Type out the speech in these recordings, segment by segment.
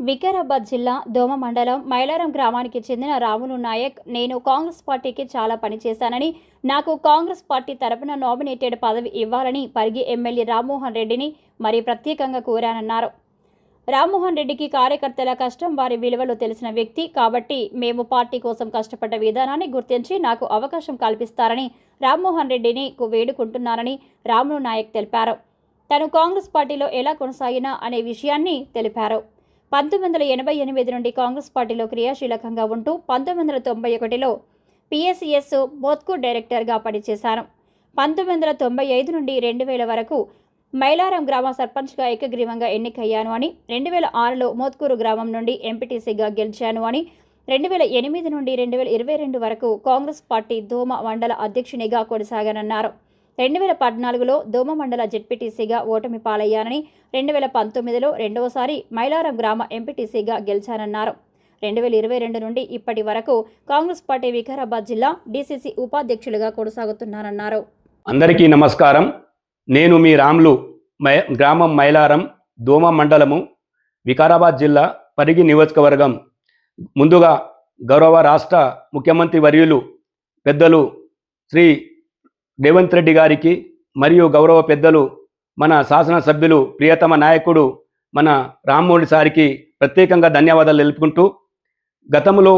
వికారాబాద్ జిల్లా దోమ మండలం మైలారం గ్రామానికి చెందిన రాములు నాయక్, నేను కాంగ్రెస్ పార్టీకి చాలా పనిచేశానని, నాకు కాంగ్రెస్ పార్టీ తరపున నామినేటెడ్ పదవి ఇవ్వాలని పరిగి ఎమ్మెల్యే రామ్మోహన్ రెడ్డిని మరీ ప్రత్యేకంగా కోరానన్నారు. రామ్మోహన్ రెడ్డికి కార్యకర్తల కష్టం, వారి విలువలు తెలిసిన వ్యక్తి కాబట్టి మేము పార్టీ కోసం కష్టపడ్డ విధానాన్ని గుర్తించి నాకు అవకాశం కల్పిస్తారని రామ్మోహన్ రెడ్డిని వేడుకుంటున్నారని రాములు నాయక్ తెలిపారు. తను కాంగ్రెస్ పార్టీలో ఎలా కొనసాగినా అనే విషయాన్ని తెలిపారు. 1988 నుండి కాంగ్రెస్ పార్టీలో క్రియాశీలకంగా ఉంటూ 1991లో పిఎస్సిఎస్ మోత్కూర్ డైరెక్టర్గా పనిచేశాను. 1995 నుండి 2000 వరకు మైలారం గ్రామ సర్పంచ్గా ఏకగ్రీవంగా ఎన్నికయ్యాను అని, 2006లో మోత్కూరు గ్రామం నుండి ఎంపీటీసీగా గెలిచాను అని, 2008 నుండి 2022 వరకు కాంగ్రెస్ పార్టీ దోమ మండల అధ్యక్షునిగా కొనసాగానన్నారు. 2014లో దోమ మండల జెడ్పీటీసీగా ఓటమి పాలయ్యానని, 2019లో రెండవసారి మైలారం గ్రామ ఎంపీటీసీగా గెలిచానన్నారు. 2022 నుండి ఇప్పటి వరకు కాంగ్రెస్ పార్టీ వికారాబాద్ జిల్లా డీసీసీ ఉపాధ్యక్షులుగా కొనసాగుతున్నారన్నారు. అందరికీ నమస్కారం. నేను మీ రాములు, గ్రామం మైలారం, దోమ మండలము, వికారాబాద్ జిల్లా, పరిగి నియోజకవర్గం. ముందుగా గౌరవ రాష్ట్ర ముఖ్యమంత్రి వర్యులు పెద్దలు శ్రీ రేవంత్ రెడ్డి గారికి మరియు గౌరవ పెద్దలు మన శాసనసభ్యులు ప్రియతమ నాయకుడు మన రామ్మోహన్ సార్కి ప్రత్యేకంగా ధన్యవాదాలు తెలుపుకుంటూ, గతంలో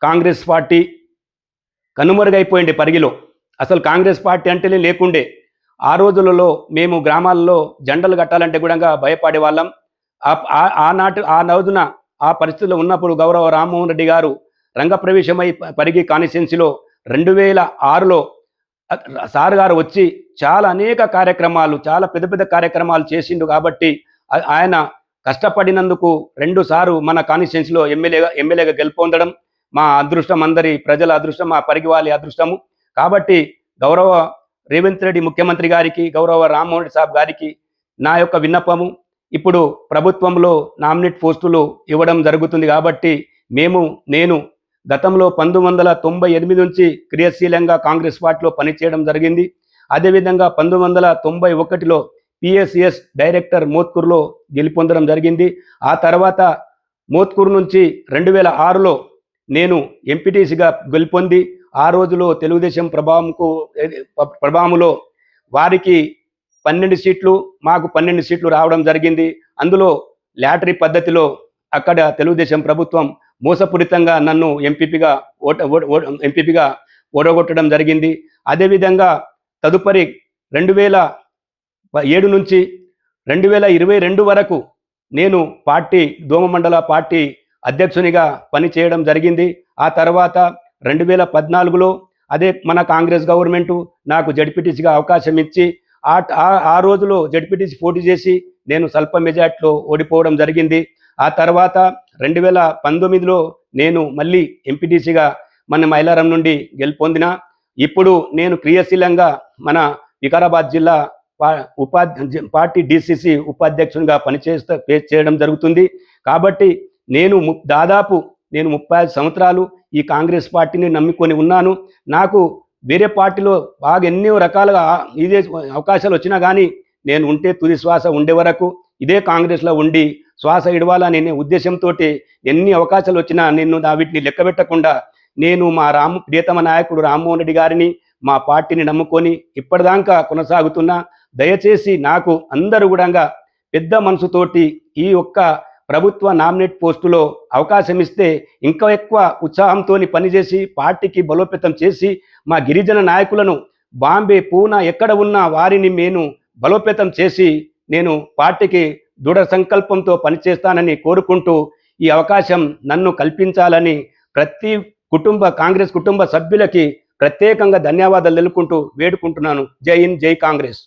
కాంగ్రెస్ పార్టీ కనుమరుగైపోయింది. పరిగిలో అసలు కాంగ్రెస్ పార్టీ అంటేనే లేకుండే. ఆ రోజులలో మేము గ్రామాల్లో జెండలు కట్టాలంటే కూడా భయపడే వాళ్ళం. ఆ రోజున ఆ పరిస్థితుల్లో ఉన్నప్పుడు గౌరవ రామ్మోహన్ రెడ్డి గారు రంగప్రవేశమై పరిగి కాన్స్టిట్యున్సీలో 2006లో సార్ గారు వచ్చి చాలా అనేక కార్యక్రమాలు, చాలా పెద్ద పెద్ద కార్యక్రమాలు చేసిండు. కాబట్టి ఆయన కష్టపడినందుకు 2 సార్లు మన కాన్స్టిట్యున్సీలో ఎమ్మెల్యేగా గెలుపొందడం మా అదృష్టం, అందరి ప్రజల అదృష్టం, మా పరిగి వాళ్ళ అదృష్టము. కాబట్టి గౌరవ రేవంత్ రెడ్డి ముఖ్యమంత్రి గారికి, గౌరవ రామ్మోహన్ రెడ్డి సాబ్ గారికి నా యొక్క విన్నపము, ఇప్పుడు ప్రభుత్వంలో నామినేట్ పోస్టులు ఇవ్వడం జరుగుతుంది. కాబట్టి నేను గతంలో 1998 నుంచి క్రియాశీలంగా కాంగ్రెస్ పార్టీలో పనిచేయడం జరిగింది. అదేవిధంగా 1991లో పిఎస్సిఎస్ డైరెక్టర్ మోత్కూరులో గెలుపొందడం జరిగింది. ఆ తర్వాత మోత్కూరు నుంచి 2006లో నేను ఎంపీటీసీగా గెలుపొంది, ఆ రోజులో తెలుగుదేశం ప్రభావంలో వారికి 12 సీట్లు, మాకు 12 సీట్లు రావడం జరిగింది. అందులో లాటరీ పద్ధతిలో అక్కడ తెలుగుదేశం ప్రభుత్వం మోసపూరితంగా నన్ను ఎంపీపీగా ఓడగొట్టడం జరిగింది. అదేవిధంగా తదుపరి 2007 నుంచి 2022 వరకు నేను దోమ మండల పార్టీ అధ్యక్షునిగా పనిచేయడం జరిగింది. ఆ తర్వాత 2014లో అదే మన కాంగ్రెస్ గవర్నమెంటు నాకు జడ్పీటీసీగా అవకాశం ఇచ్చి ఆ రోజులో జడ్పీటీసీ పోటీ చేసి నేను స్వల్ప మెజార్టీలో ఓడిపోవడం జరిగింది. ఆ తర్వాత 2019లో నేను మళ్ళీ ఎంపీటీసీగా మన మైలారం నుండి గెలుపొందిన. ఇప్పుడు నేను క్రియాశీలంగా మన వికారాబాద్ జిల్లా పార్టీ డీసీసీ ఉపాధ్యక్షునిగా చేయడం జరుగుతుంది. కాబట్టి నేను దాదాపు 35 సంవత్సరాలు ఈ కాంగ్రెస్ పార్టీని నమ్ముకొని ఉన్నాను. నాకు వేరే పార్టీలో బాగా ఎన్నో రకాలుగా ఇదే అవకాశాలు వచ్చినా కానీ నేను ఉంటే తుది శ్వాస ఉండే వరకు ఇదే కాంగ్రెస్లో ఉండి శ్వాస ఇడవాలని ఉద్దేశంతో ఎన్ని అవకాశాలు వచ్చినా వీటిని లెక్కబెట్టకుండా నేను మా ప్రియతమ నాయకుడు రామ్మోహన్ రెడ్డి గారిని, మా పార్టీని నమ్ముకొని ఇప్పటిదాకా కొనసాగుతున్నా. దయచేసి నాకు అందరూ కూడా పెద్ద మనసుతోటి ఈ ఒక్క ప్రభుత్వ నామినేట్ పోస్టులో అవకాశం ఇస్తే ఇంకా ఎక్కువ ఉత్సాహంతో పనిచేసి పార్టీకి బలోపేతం చేసి మా గిరిజన నాయకులను బాంబే, పూనా ఎక్కడ ఉన్నా వారిని నేను బలోపేతం చేసి నేను పార్టీకి దృఢ సంకల్పంతో పనిచేస్తానని కోరుకుంటూ ఈ అవకాశం నన్ను కల్పించాలని ప్రతి కాంగ్రెస్ కుటుంబ సభ్యులకి ప్రత్యేకంగా ధన్యవాదాలు తెలుపుకుంటూ వేడుకుంటున్నాను. జై హింద్, జై కాంగ్రెస్.